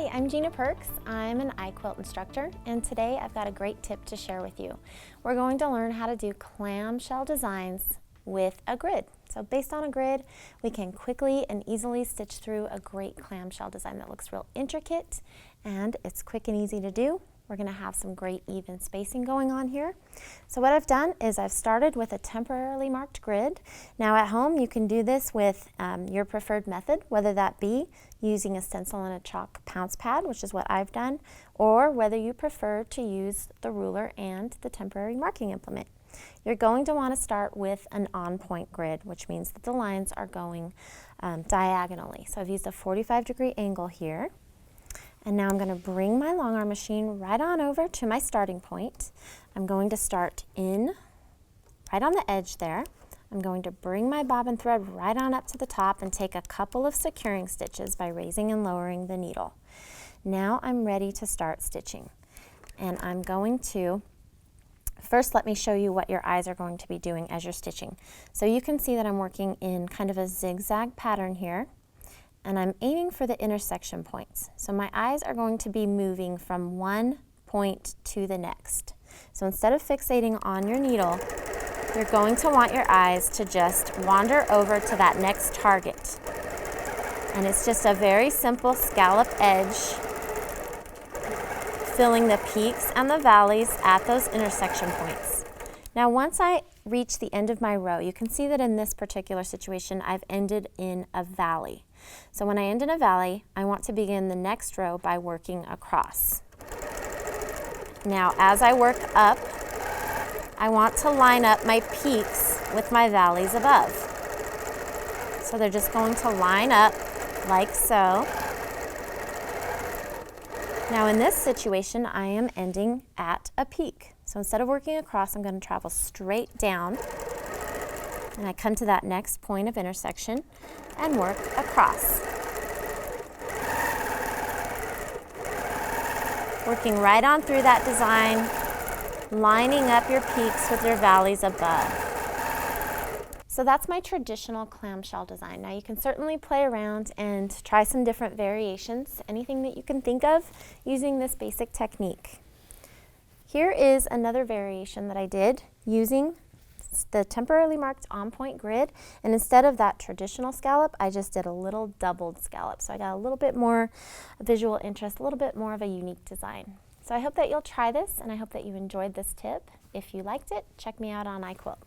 Hi, I'm Gina Perkes. I'm an iquilt instructor, and today I've got a great tip to share with you. We're going to learn how to do clamshell designs with a grid. So based on a grid, we can quickly and easily stitch through a great clamshell design that looks real intricate, and it's quick and easy to do. We're going to have some great even spacing going on here. So what I've done is I've started with a temporarily marked grid. Now at home you can do this with your preferred method, whether that be using a stencil and a chalk pounce pad, which is what I've done, or whether you prefer to use the ruler and the temporary marking implement. You're going to want to start with an on-point grid, which means that the lines are going diagonally. So I've used a 45-degree angle here. And now I'm going to bring my long arm machine right on over to my starting point. I'm going to start in right on the edge there. I'm going to bring my bobbin thread right on up to the top and take a couple of securing stitches by raising and lowering the needle. Now I'm ready to start stitching. And I'm going to, first let me show you what your eyes are going to be doing as you're stitching. So you can see that I'm working in kind of a zigzag pattern here. And I'm aiming for the intersection points. So my eyes are going to be moving from one point to the next. So instead of fixating on your needle, you're going to want your eyes to just wander over to that next target. And it's just a very simple scallop edge, filling the peaks and the valleys at those intersection points. Now once I reach the end of my row, you can see that in this particular situation I've ended in a valley. So when I end in a valley, I want to begin the next row by working across. Now as I work up, I want to line up my peaks with my valleys above. So they're just going to line up like so. Now in this situation, I am ending at a peak. So instead of working across, I'm going to travel straight down, and I come to that next point of intersection and work across. Working right on through that design, lining up your peaks with your valleys above. So that's my traditional clamshell design. Now you can certainly play around and try some different variations, anything that you can think of using this basic technique. Here is another variation that I did using the temporarily marked on-point grid, and instead of that traditional scallop, I just did a little doubled scallop. So I got a little bit more visual interest, a little bit more of a unique design. So I hope that you'll try this, and I hope that you enjoyed this tip. If you liked it, check me out on iquilt.